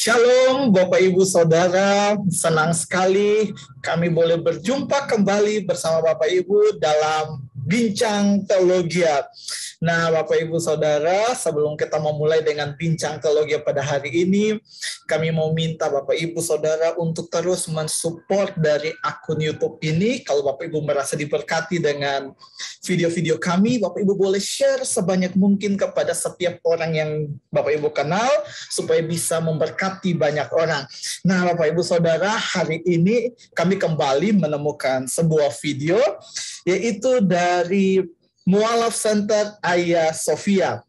Shalom Bapak Ibu Saudara, senang sekali kami boleh berjumpa kembali bersama Bapak Ibu dalam Bincang Teologia. Nah Bapak Ibu Saudara, sebelum kita memulai dengan Bincang Teologia pada hari ini, kami mau minta Bapak Ibu Saudara untuk terus mensupport dari akun YouTube ini. Kalau Bapak Ibu merasa diberkati dengan video-video kami, Bapak Ibu boleh share sebanyak mungkin kepada setiap orang yang Bapak Ibu kenal, supaya bisa memberkati banyak orang. Nah, Bapak Ibu Saudara, hari ini kami kembali menemukan sebuah video, yaitu dari Mualaf Center Hagia Sophia.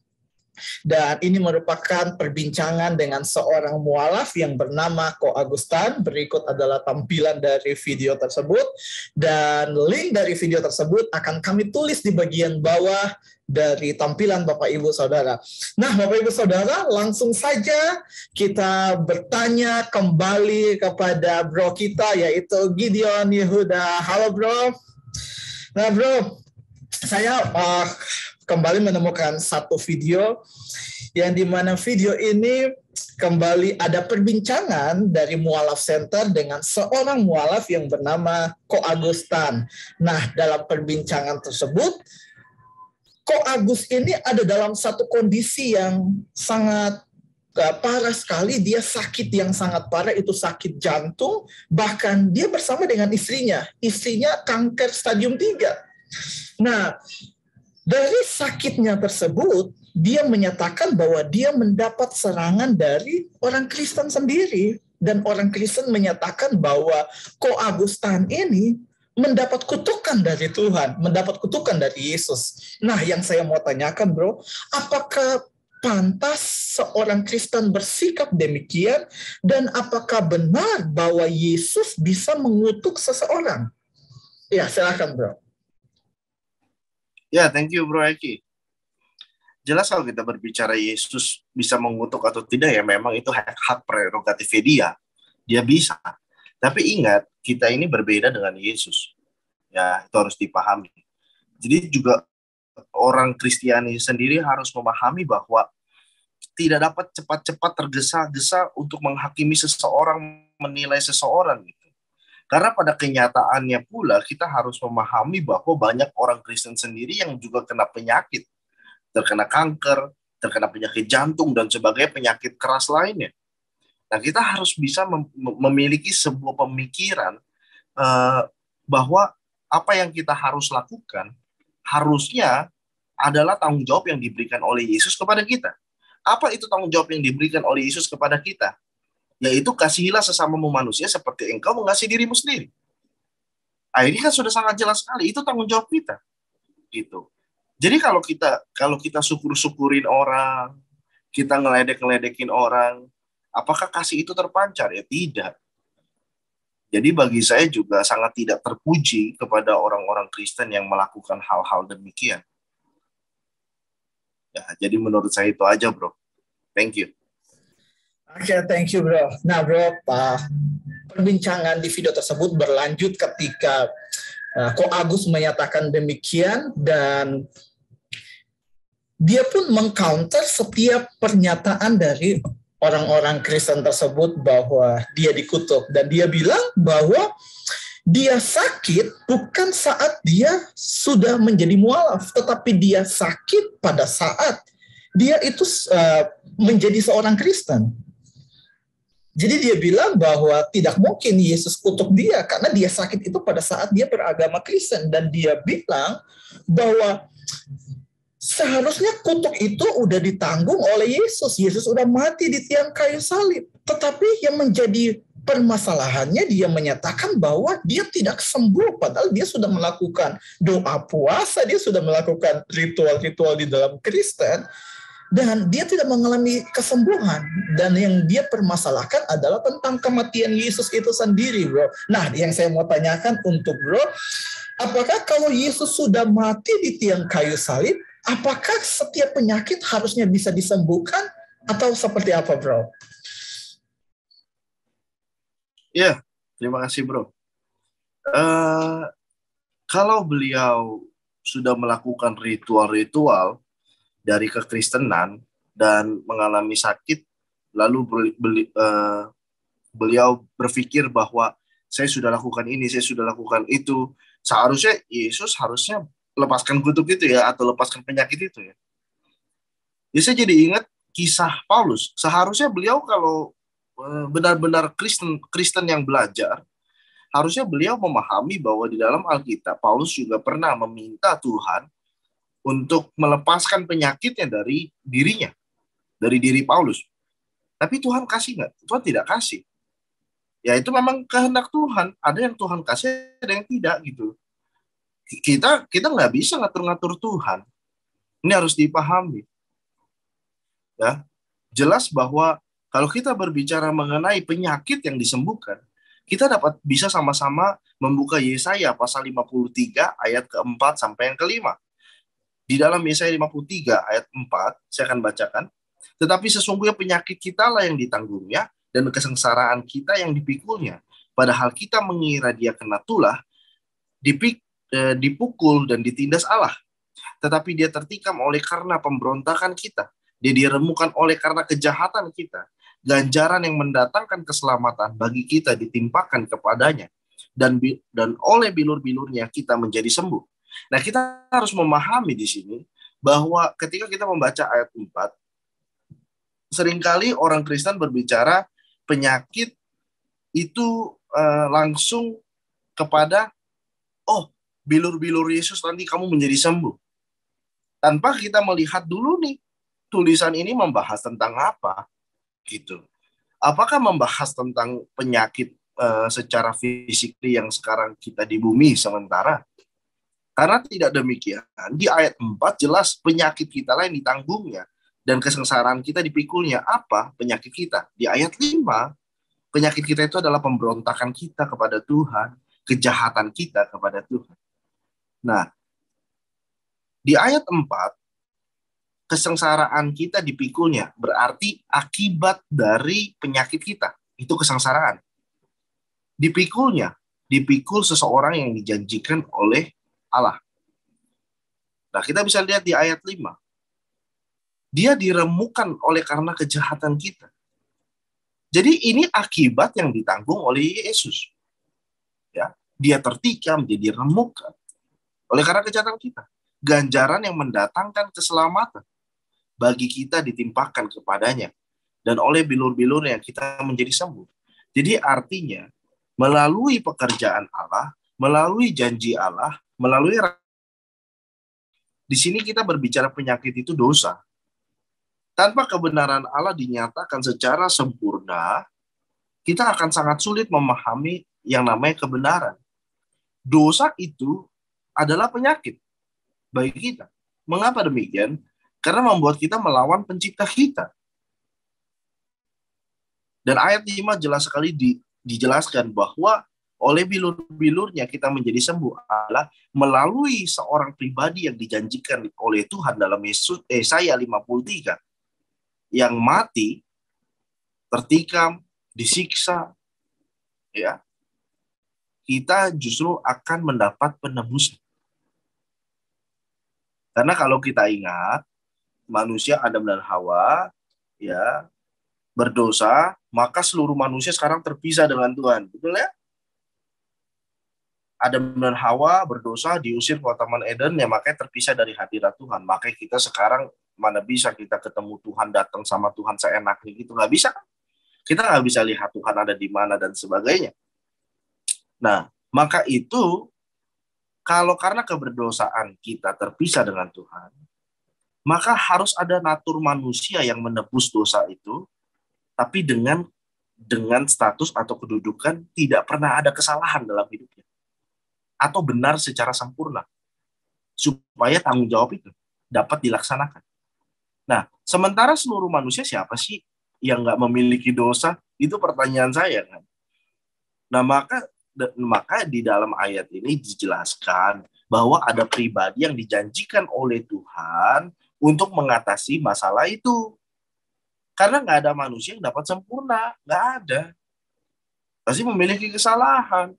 Dan ini merupakan perbincangan dengan seorang mualaf yang bernama Ko Agustan. Berikut adalah tampilan dari video tersebut. Dan link dari video tersebut akan kami tulis di bagian bawah dari tampilan Bapak Ibu Saudara. Nah, Bapak Ibu Saudara, langsung saja kita bertanya kembali kepada bro kita, yaitu Gideon Yehuda. Halo bro. Nah bro, saya kembali menemukan satu video yang dimana video ini kembali ada perbincangan dari Mualaf Center dengan seorang mualaf yang bernama Ko Agustan. Nah, dalam perbincangan tersebut, Ko Agus ini ada dalam satu kondisi yang sangat parah sekali. Dia sakit yang sangat parah, itu sakit jantung. Bahkan dia bersama dengan istrinya kanker stadium 3. Nah, dari sakitnya tersebut, dia menyatakan bahwa dia mendapat serangan dari orang Kristen sendiri. Dan orang Kristen menyatakan bahwa Ko Agustan ini mendapat kutukan dari Tuhan, mendapat kutukan dari Yesus. Nah, yang saya mau tanyakan bro, apakah pantas seorang Kristen bersikap demikian? Dan apakah benar bahwa Yesus bisa mengutuk seseorang? Ya, silakan bro. Ya, thank you Bro Eki. Jelas kalau kita berbicara Yesus bisa mengutuk atau tidak, ya memang itu hak prerogatif dia. Dia bisa. Tapi ingat, kita ini berbeda dengan Yesus. Ya, itu harus dipahami. Jadi juga orang Kristiani sendiri harus memahami bahwa tidak dapat cepat-cepat tergesa-gesa untuk menghakimi seseorang, menilai seseorang. Karena pada kenyataannya pula kita harus memahami bahwa banyak orang Kristen sendiri yang juga kena penyakit, terkena kanker, terkena penyakit jantung, dan sebagainya penyakit keras lainnya. Nah, kita harus bisa memiliki sebuah pemikiran bahwa apa yang kita harus lakukan harusnya adalah tanggung jawab yang diberikan oleh Yesus kepada kita. Apa itu tanggung jawab yang diberikan oleh Yesus kepada kita? Yaitu kasihilah sesamamu manusia seperti engkau mengasihi dirimu sendiri. Nah, ini kan sudah sangat jelas sekali, itu tanggung jawab kita. Gitu. Jadi kalau kita syukur-syukurin orang, kita ngeledek-ngeledekin orang, apakah kasih itu terpancar? Ya tidak. Jadi bagi saya juga sangat tidak terpuji kepada orang-orang Kristen yang melakukan hal-hal demikian. Ya, jadi menurut saya itu aja, bro. Thank you. Oke, thank you bro. Nah bro, perbincangan di video tersebut berlanjut ketika Ko Agus menyatakan demikian, dan dia pun mengcounter setiap pernyataan dari orang-orang Kristen tersebut bahwa dia dikutuk. Dan dia bilang bahwa dia sakit bukan saat dia sudah menjadi mualaf, tetapi dia sakit pada saat dia itu menjadi seorang Kristen. Jadi dia bilang bahwa tidak mungkin Yesus kutuk dia karena dia sakit itu pada saat dia beragama Kristen. Dan dia bilang bahwa seharusnya kutuk itu udah ditanggung oleh Yesus. Yesus udah mati di tiang kayu salib. Tetapi yang menjadi permasalahannya, dia menyatakan bahwa dia tidak sembuh. Padahal dia sudah melakukan doa puasa, dia sudah melakukan ritual-ritual di dalam Kristen. Dan dia tidak mengalami kesembuhan. Dan yang dia permasalahkan adalah tentang kematian Yesus itu sendiri, bro. Nah, yang saya mau tanyakan untuk bro, apakah kalau Yesus sudah mati di tiang kayu salib, apakah setiap penyakit harusnya bisa disembuhkan? Atau seperti apa, bro? Ya, terima kasih, bro. Kalau beliau sudah melakukan ritual-ritual dari kekristenan dan mengalami sakit, lalu beliau berpikir bahwa saya sudah lakukan ini, saya sudah lakukan itu. Seharusnya Yesus harusnya lepaskan kutuk itu ya, atau lepaskan penyakit itu ya. Ya saya jadi ingat kisah Paulus. Seharusnya beliau kalau benar-benar Kristen yang belajar, harusnya beliau memahami bahwa di dalam Alkitab Paulus juga pernah meminta Tuhan untuk melepaskan penyakitnya dari dirinya, dari diri Paulus. Tapi Tuhan kasih nggak? Tuhan tidak kasih. Ya itu memang kehendak Tuhan. Ada yang Tuhan kasih, ada yang tidak gitu. Kita nggak bisa ngatur-ngatur Tuhan. Ini harus dipahami. Ya, jelas bahwa kalau kita berbicara mengenai penyakit yang disembuhkan, kita bisa sama-sama membuka Yesaya pasal 53 ayat keempat sampai yang kelima. Di dalam Yesaya 53 ayat 4, saya akan bacakan. Tetapi sesungguhnya penyakit kita lah yang ditanggungnya, dan kesengsaraan kita yang dipikulnya. Padahal kita mengira dia kena tulah, dipukul dan ditindas Allah. Tetapi dia tertikam oleh karena pemberontakan kita. Dia diremukkan oleh karena kejahatan kita. Ganjaran yang mendatangkan keselamatan bagi kita ditimpakan kepadanya. Dan oleh bilur-bilurnya kita menjadi sembuh. Nah, kita harus memahami di sini bahwa ketika kita membaca ayat 4, seringkali orang Kristen berbicara penyakit itu langsung kepada, oh, bilur-bilur Yesus nanti kamu menjadi sembuh. Tanpa kita melihat dulu nih, tulisan ini membahas tentang apa gitu. Apakah membahas tentang penyakit secara fisik yang sekarang kita di bumi sementara? Karena tidak demikian, di ayat 4 jelas penyakit kita lah yang ditanggungnya dan kesengsaraan kita dipikulnya. Apa penyakit kita? Di ayat 5, penyakit kita itu adalah pemberontakan kita kepada Tuhan, kejahatan kita kepada Tuhan. Nah, di ayat 4, kesengsaraan kita dipikulnya, berarti akibat dari penyakit kita, itu kesengsaraan. Dipikul seseorang yang dijanjikan oleh Allah. Nah, kita bisa lihat di ayat 5. Dia diremukkan oleh karena kejahatan kita. Jadi ini akibat yang ditanggung oleh Yesus. Ya, dia tertikam, dia diremukkan oleh karena kejahatan kita. Ganjaran yang mendatangkan keselamatan bagi kita ditimpakan kepadanya, dan oleh bilur-bilurnya kita menjadi sembuh. Jadi artinya melalui pekerjaan Allah, melalui janji Allah, melalui di sini kita berbicara penyakit itu dosa. Tanpa kebenaran Allah dinyatakan secara sempurna, kita akan sangat sulit memahami yang namanya kebenaran. Dosa itu adalah penyakit bagi kita. Mengapa demikian? Karena membuat kita melawan pencipta kita. Dan ayat 5 jelas sekali dijelaskan bahwa oleh bilur-bilurnya kita menjadi sembuh adalah melalui seorang pribadi yang dijanjikan oleh Tuhan dalam Yesaya 53. Yang mati, tertikam, disiksa, ya, kita justru akan mendapat penebusan. Karena kalau kita ingat, manusia Adam dan Hawa, ya, berdosa, maka seluruh manusia sekarang terpisah dengan Tuhan, betul ya? Adam dan Hawa berdosa, diusir ke Taman Eden, ya makanya terpisah dari hadirat Tuhan. Makanya kita sekarang mana bisa kita ketemu Tuhan, datang sama Tuhan seenaknya gitu, nggak bisa kan? Kita nggak bisa lihat Tuhan ada di mana dan sebagainya. Nah, maka itu kalau karena keberdosaan kita terpisah dengan Tuhan, maka harus ada natur manusia yang menebus dosa itu, tapi dengan status atau kedudukan tidak pernah ada kesalahan dalam hidupnya, atau benar secara sempurna, supaya tanggung jawab itu dapat dilaksanakan. Nah, sementara seluruh manusia siapa sih yang nggak memiliki dosa? Itu pertanyaan saya kan. Nah, maka di dalam ayat ini dijelaskan bahwa ada pribadi yang dijanjikan oleh Tuhan untuk mengatasi masalah itu. Karena nggak ada manusia yang dapat sempurna, nggak ada. Pasti memiliki kesalahan,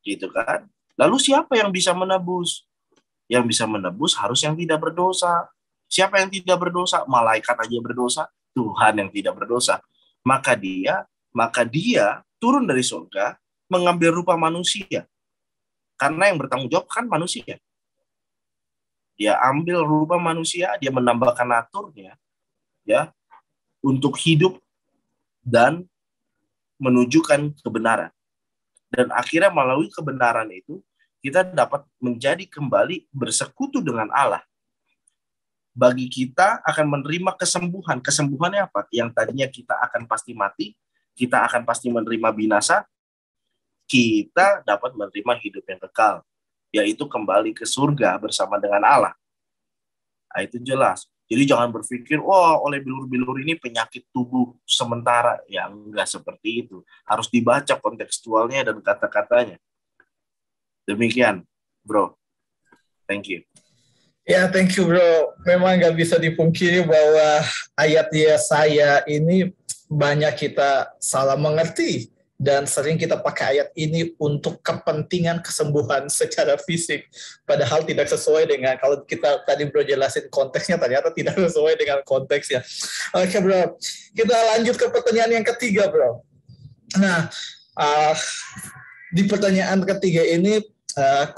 gitu kan? Lalu siapa yang bisa menebus? Yang bisa menebus harus yang tidak berdosa. Siapa yang tidak berdosa? Malaikat aja berdosa. Tuhan yang tidak berdosa, maka dia turun dari surga mengambil rupa manusia. Karena yang bertanggung jawab kan manusia. Dia ambil rupa manusia, dia menambahkan naturnya, ya, untuk hidup dan menunjukkan kebenaran. Dan akhirnya melalui kebenaran itu, kita dapat menjadi kembali bersekutu dengan Allah. Bagi kita akan menerima kesembuhan. Kesembuhannya apa? Yang tadinya kita akan pasti mati, kita akan pasti menerima binasa, kita dapat menerima hidup yang kekal, yaitu kembali ke surga bersama dengan Allah. Nah, itu jelas. Jadi jangan berpikir, oleh bilur-bilur ini penyakit tubuh sementara. Ya, enggak seperti itu. Harus dibaca kontekstualnya dan kata-katanya. Demikian, bro. Thank you. Ya, thank you, bro. Memang nggak bisa dipungkiri bahwa ayat Yesaya ini banyak kita salah mengerti. Dan sering kita pakai ayat ini untuk kepentingan kesembuhan secara fisik. Padahal tidak sesuai dengan, kalau kita tadi bro jelasin konteksnya, ternyata tidak sesuai dengan konteksnya. Oke bro, kita lanjut ke pertanyaan yang ketiga bro. Nah, di pertanyaan ketiga ini,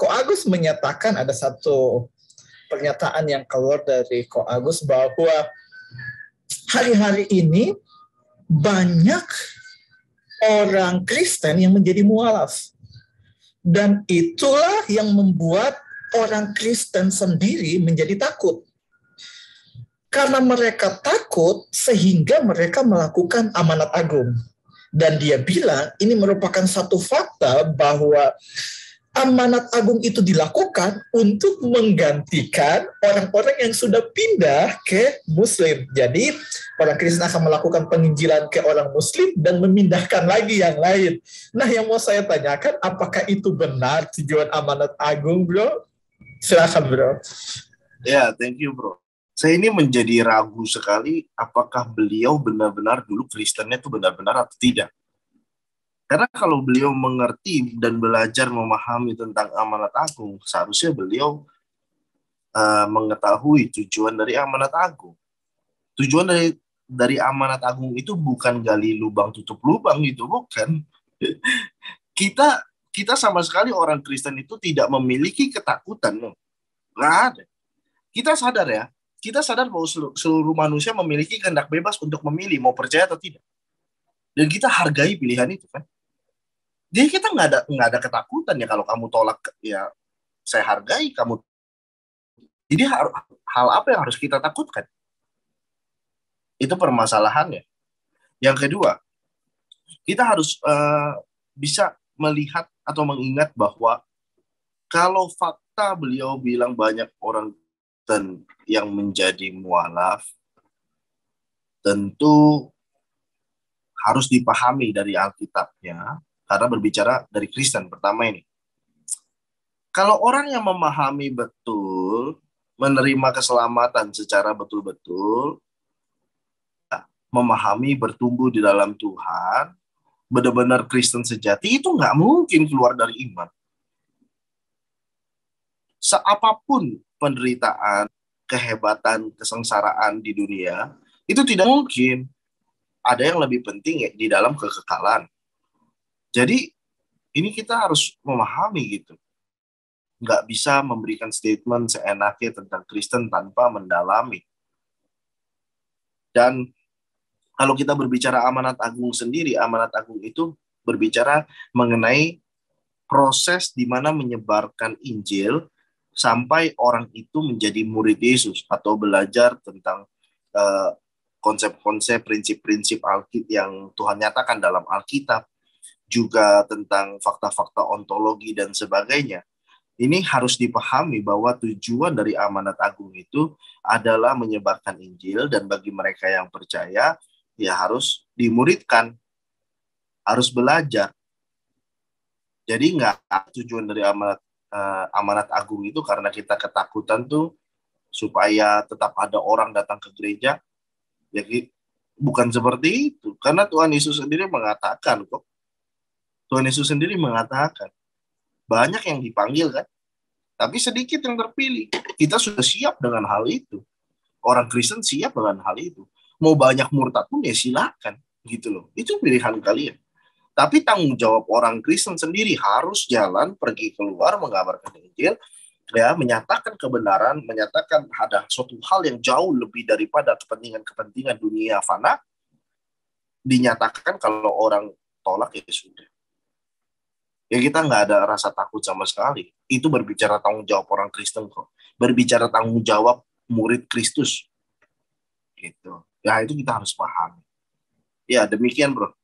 Ko Agus menyatakan ada satu pernyataan yang keluar dari Ko Agus bahwa hari-hari ini banyak orang Kristen yang menjadi mualaf. Dan itulah yang membuat orang Kristen sendiri menjadi takut. Karena mereka takut sehingga mereka melakukan amanat agung. Dan dia bilang ini merupakan satu fakta bahwa amanat agung itu dilakukan untuk menggantikan orang-orang yang sudah pindah ke Muslim. Jadi orang Kristen akan melakukan penginjilan ke orang Muslim dan memindahkan lagi yang lain. Nah, yang mau saya tanyakan, apakah itu benar tujuan amanat agung, bro? Silakan, bro. Ya, thank you, bro. Saya ini menjadi ragu sekali apakah beliau benar-benar dulu Kristennya itu benar-benar atau tidak. Karena kalau beliau mengerti dan belajar memahami tentang amanat agung, seharusnya beliau mengetahui tujuan dari amanat agung. Tujuan dari amanat agung itu bukan gali lubang tutup lubang, itu bukan. Kita sama sekali orang Kristen itu tidak memiliki ketakutan. Nggak ada. Kita sadar bahwa seluruh manusia memiliki kehendak bebas untuk memilih mau percaya atau tidak. Dan kita hargai pilihan itu kan. Jadi kita nggak ada ketakutan ya kalau kamu tolak, ya saya hargai kamu. Jadi hal apa yang harus kita takutkan? Itu permasalahannya. Yang kedua, kita harus bisa melihat atau mengingat bahwa kalau fakta beliau bilang banyak orang yang menjadi mualaf, tentu harus dipahami dari Alkitabnya. Karena berbicara dari Kristen pertama ini. Kalau orang yang memahami betul, menerima keselamatan secara betul-betul, memahami, bertumbuh di dalam Tuhan, benar-benar Kristen sejati, itu nggak mungkin keluar dari iman. Seapapun penderitaan, kehebatan, kesengsaraan di dunia, itu tidak mungkin. Ada yang lebih penting ya, di dalam kekekalan. Jadi ini kita harus memahami gitu. Nggak bisa memberikan statement seenaknya tentang Kristen tanpa mendalami. Dan kalau kita berbicara amanat agung sendiri, amanat agung itu berbicara mengenai proses di mana menyebarkan Injil sampai orang itu menjadi murid Yesus atau belajar tentang konsep-konsep, prinsip-prinsip Alkitab yang Tuhan nyatakan dalam Alkitab. Juga tentang fakta-fakta ontologi dan sebagainya. Ini harus dipahami bahwa tujuan dari amanat agung itu adalah menyebarkan Injil, dan bagi mereka yang percaya, ya harus dimuridkan, harus belajar. Jadi nggak tujuan dari amanat agung itu karena kita ketakutan tuh supaya tetap ada orang datang ke gereja. Jadi bukan seperti itu, karena Tuhan Yesus sendiri mengatakan kok. Tuhan Yesus sendiri mengatakan, banyak yang dipanggil kan, tapi sedikit yang terpilih. Kita sudah siap dengan hal itu. Orang Kristen siap dengan hal itu. Mau banyak murtad pun ya silakan gitu loh. Itu pilihan kalian. Tapi tanggung jawab orang Kristen sendiri harus jalan, pergi keluar, mengabarkan Injil, ya, menyatakan kebenaran, menyatakan ada suatu hal yang jauh lebih daripada kepentingan-kepentingan dunia fana, dinyatakan. Kalau orang tolak ya sudah. Ya kita nggak ada rasa takut sama sekali. Itu berbicara tanggung jawab orang Kristen kok. Berbicara tanggung jawab murid Kristus. Gitu. Ya itu kita harus paham. Ya demikian bro.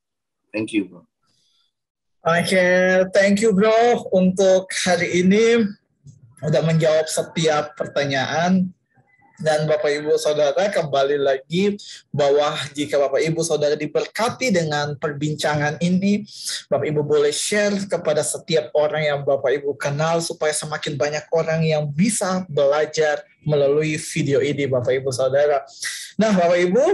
Thank you bro. Oke, thank you bro untuk hari ini udah menjawab setiap pertanyaan. Dan Bapak Ibu Saudara, kembali lagi bahwa jika Bapak Ibu Saudara diberkati dengan perbincangan ini, Bapak Ibu boleh share kepada setiap orang yang Bapak Ibu kenal supaya semakin banyak orang yang bisa belajar melalui video ini Bapak Ibu Saudara. Nah Bapak Ibu,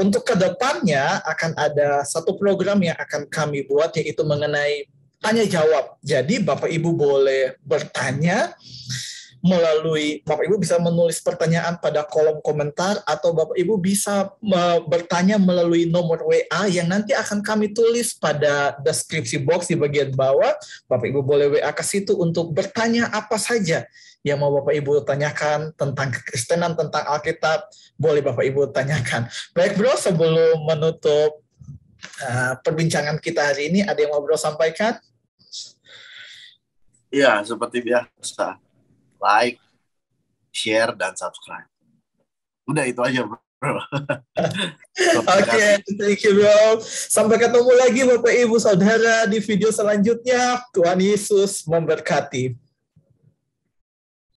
untuk kedepannya akan ada satu program yang akan kami buat, yaitu mengenai tanya jawab. Jadi Bapak Ibu boleh bertanya melalui, Bapak Ibu bisa menulis pertanyaan pada kolom komentar, atau Bapak Ibu bisa bertanya melalui nomor WA yang nanti akan kami tulis pada deskripsi box di bagian bawah. Bapak Ibu boleh WA ke situ untuk bertanya apa saja yang mau Bapak Ibu tanyakan tentang kekristenan, tentang Alkitab, boleh Bapak Ibu tanyakan. Baik bro, sebelum menutup perbincangan kita hari ini, ada yang mau bro sampaikan? Ya, seperti biasa. Like, share, dan subscribe. Udah itu aja bro. Oke, thank you bro. Sampai ketemu lagi Bapak Ibu Saudara di video selanjutnya. Tuhan Yesus memberkati.